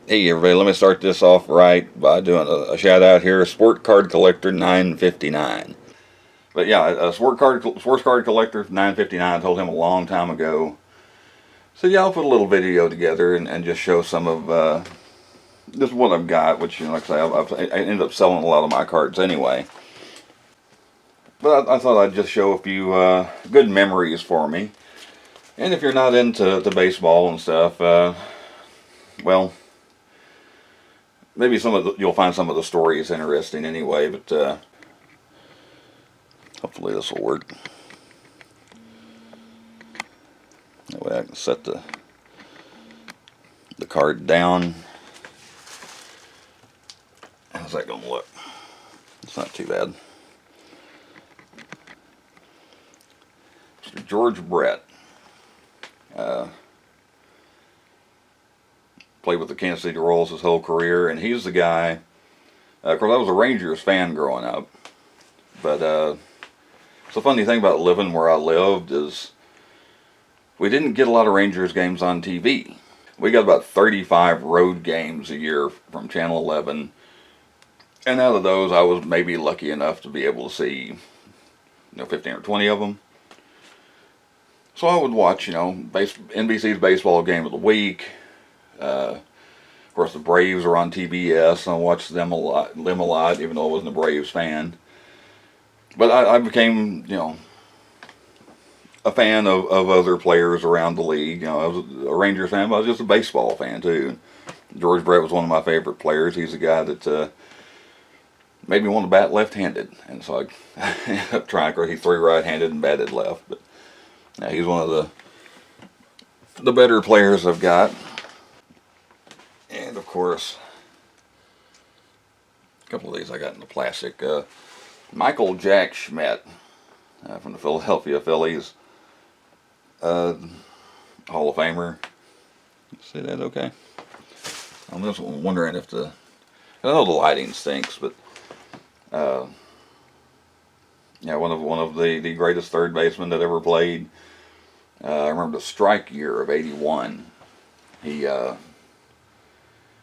Hey everybody, let me start this off right by doing a shout out here. Sport Card Collector 959. But yeah, a sports card collector 959. I told him a long time ago. So yeah, I'll put a little video together and just show some of this is what I've got. Which, like I say, I ended up selling a lot of my cards anyway. But I thought I'd just show a few good memories for me. And if you're not into baseball and stuff, well, maybe you'll find some of the stories interesting anyway. But hopefully this will work. That way I can set the card down. How's that going to look? It's not too bad. Mr. George Brett. Played with the Kansas City Royals his whole career, and he's the guy. Of course, I was a Rangers fan growing up, but it's a funny thing about living where I lived is we didn't get a lot of Rangers games on TV. We got about 35 road games a year from Channel 11, and out of those, I was maybe lucky enough to be able to see, 15 or 20 of them. So I would watch, NBC's baseball game of the week. Of course, the Braves are on TBS. I watched them a lot, even though I wasn't a Braves fan. But I became, a fan of other players around the league. I was a Rangers fan, but I was just a baseball fan too. George Brett was one of my favorite players. He's a guy that made me want to bat left-handed, and so I ended up trying. Of course, he threw right-handed and batted left, but he's one of the better players I've got. And of course, a couple of these I got in the plastic. Michael Jack Schmidt from the Philadelphia Phillies, Hall of Famer. See that okay? I'm just wondering if I know the lighting stinks, but one of the greatest third basemen that ever played. I remember the strike year of '81.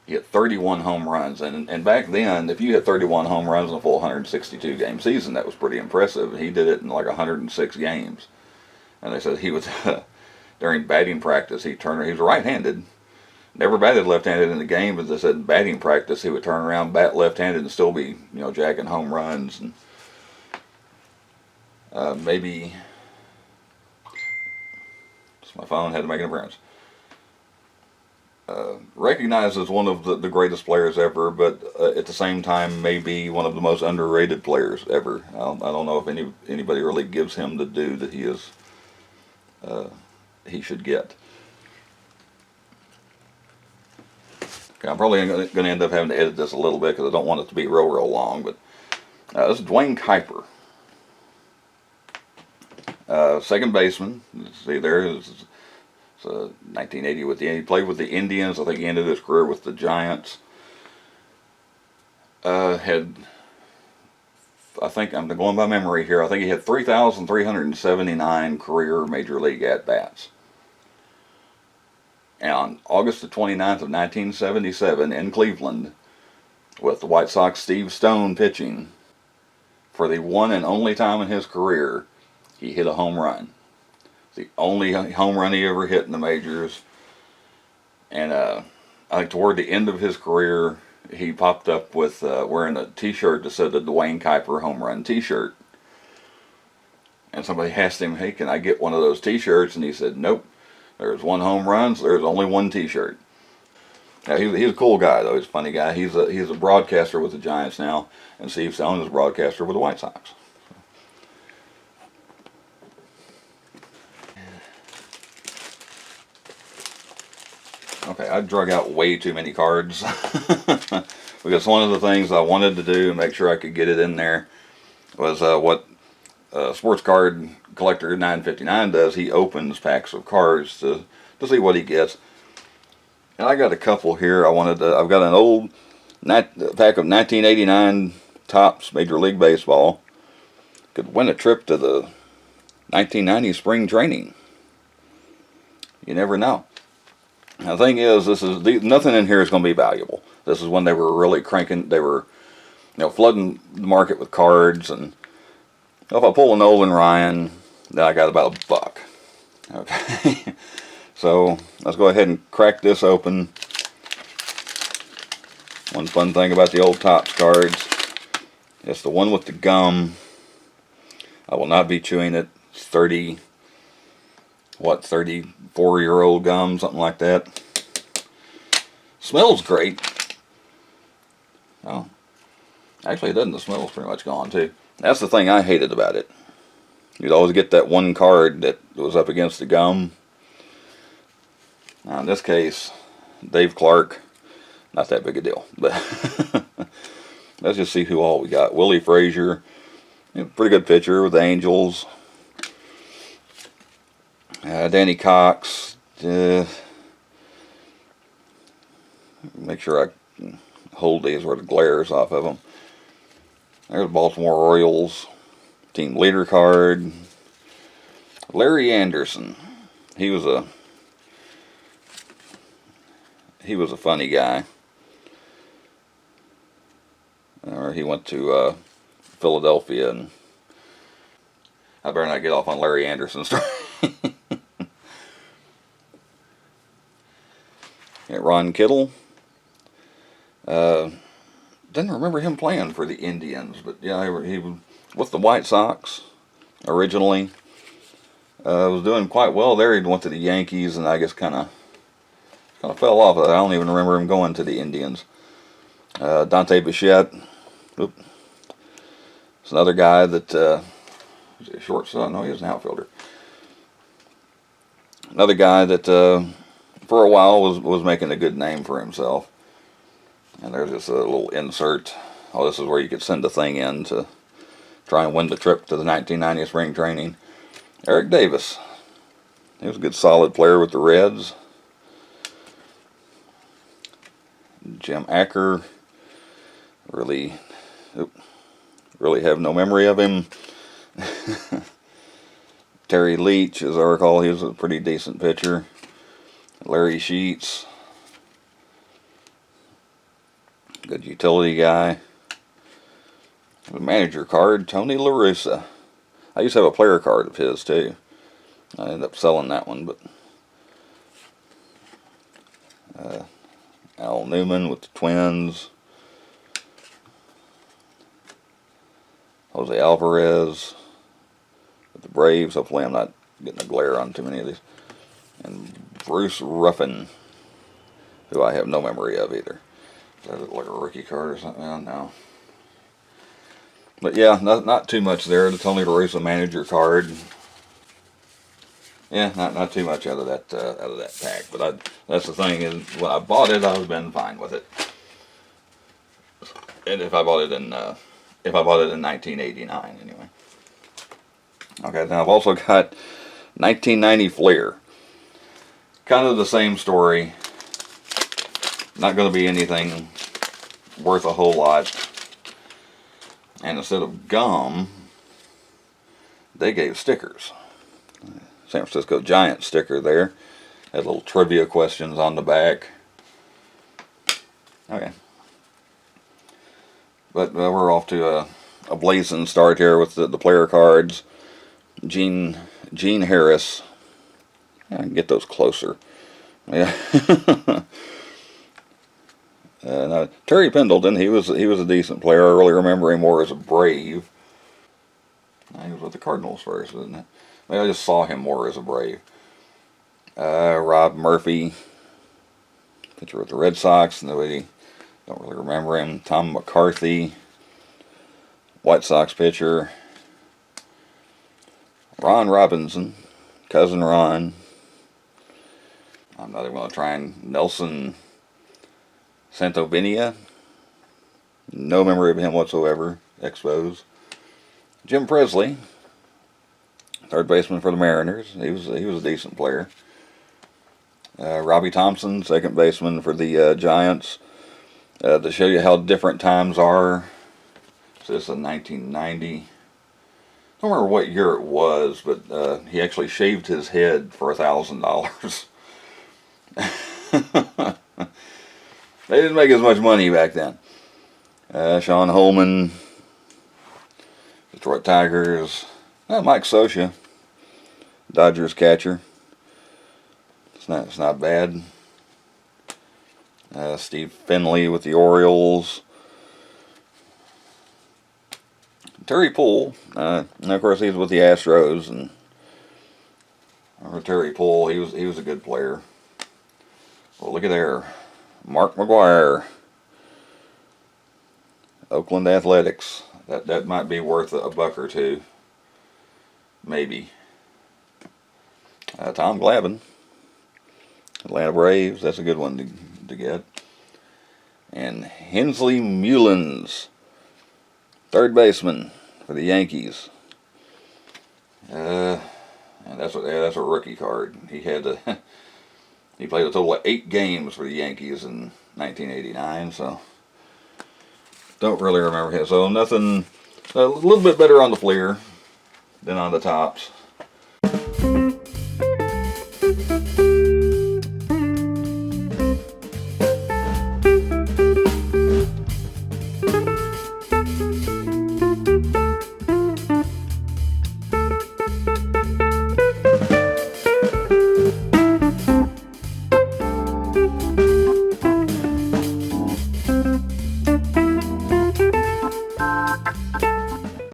He hit 31 home runs, and back then, if you hit 31 home runs in a full 162 game season, that was pretty impressive. He did it in like 106 games, and they said he was during batting practice he was right-handed, never batted left-handed in the game, but they said in batting practice he would turn around, bat left-handed, and still be jacking home runs. And maybe my phone had to make an appearance. Recognized as one of the greatest players ever, but at the same time maybe one of the most underrated players ever. I don't know if anybody really gives him the due that he should get. Okay, I'm probably going to end up having to edit this a little bit because I don't want it to be real long. But this is Duane Kuiper, second baseman. See there. 1980 he played with the Indians. I think he ended his career with the Giants. I think I'm going by memory here. I think he had 3,379 career major league at bats. And on August the 29th of 1977 in Cleveland, with the White Sox Steve Stone pitching, for the one and only time in his career, he hit a home run. The only home run he ever hit in the majors. And I think toward the end of his career, he popped up with wearing a t-shirt that said the Duane Kuiper home run t-shirt. And somebody asked him, hey, can I get one of those t-shirts? And he said, nope. There's one home run, so there's only one t-shirt. Now, he's a cool guy, though. He's a funny guy. He's a broadcaster with the Giants now, and Steve Stone is a broadcaster with the White Sox. Okay, I drug out way too many cards because one of the things I wanted to do, make sure I could get it in there, was what Sports Card Collector 959 does. He opens packs of cards to see what he gets. And I got a couple here. I've got an old pack of 1989 Topps Major League Baseball. Could win a trip to the 1990 spring training. You never know. Now, the thing is, nothing in here is going to be valuable. This is when they were really cranking. They were, flooding the market with cards. And if I pull a Nolan Ryan, then I got about $1. Okay. So let's go ahead and crack this open. One fun thing about the old Topps cards, it's the one with the gum. I will not be chewing it. It's 34-year-old gum, something like that. Smells great. Oh, actually it doesn't. The smell's pretty much gone too. That's the thing I hated about it. You'd always get that one card that was up against the gum. Now in this case, Dave Clark, not that big a deal. But let's just see who all we got. Willie Frazier, pretty good pitcher with the Angels. Danny Cox. Make sure I hold these where the glares off of them. There's the Baltimore Orioles team leader card. Larry Anderson. He was a funny guy. Or he went to Philadelphia, and I better not get off on Larry Anderson's story. Yeah, Ron Kittle. Didn't remember him playing for the Indians, but yeah, he was with the White Sox originally. Was doing quite well there. He went to the Yankees, and I guess kind of fell off. I don't even remember him going to the Indians. Dante Bichette. Oop. It's another guy that is he a shortstop? No, he was an outfielder. Another guy that for a while was making a good name for himself. And there's just a little insert. Oh, this is where you could send a thing in to try and win the trip to the 1990 spring training. Eric Davis. He was a good solid player with the Reds. Jim Acker. Really have no memory of him. Terry Leach, as I recall, he was a pretty decent pitcher. Larry Sheets. Good utility guy. The manager card, Tony La Russa. I used to have a player card of his too. I ended up selling that one, but Al Newman with the Twins. Jose Alvarez with the Braves. Hopefully I'm not getting a glare on too many of these. And Bruce Ruffin, who I have no memory of either. Does that look like a rookie card or something? No. But yeah, not too much there. The Tony La Russa manager card. Yeah, not too much out of that pack. But that's the thing is, when I bought it, I've been fine with it. And if I bought it in 1989, anyway. Okay, now I've also got 1990 Fleer. Kind of the same story. Not going to be anything worth a whole lot. And instead of gum, they gave stickers. San Francisco Giants sticker there. Had little trivia questions on the back. Okay. But we're off to a blazing start here with the player cards. Gene Harris. I can get those closer. Yeah. Now, Terry Pendleton, he was a decent player. I really remember him more as a Brave. He was with the Cardinals first, wasn't it? I just saw him more as a Brave. Rob Murphy, pitcher with the Red Sox. Nobody, don't really remember him. Tom McCarthy, White Sox pitcher. Ron Robinson, Cousin Ron. I'm not even going to try and Nelson Santovenia. No memory of him whatsoever. Expos. Jim Presley, third baseman for the Mariners. He was a decent player. Robbie Thompson, second baseman for the Giants. To show you how different times are. So this is 1990. I don't remember what year it was, but he actually shaved his head for $1,000. They didn't make as much money back then. Sean Holman, Detroit Tigers. Mike Scioscia, Dodgers catcher. It's not bad. Steve Finley with the Orioles. Terry Poole, and of course he's with the Astros, and Terry Poole, he was a good player. Well, look at there, Mark McGwire, Oakland Athletics. That might be worth a buck or two, maybe. Tom Glavine, Atlanta Braves. That's a good one to get. And Hensley Mullins, third baseman for the Yankees. And that's a rookie card. He played a total of 8 games for the Yankees in 1989. So don't really remember him. So nothing. A little bit better on the Fleer than on the Topps.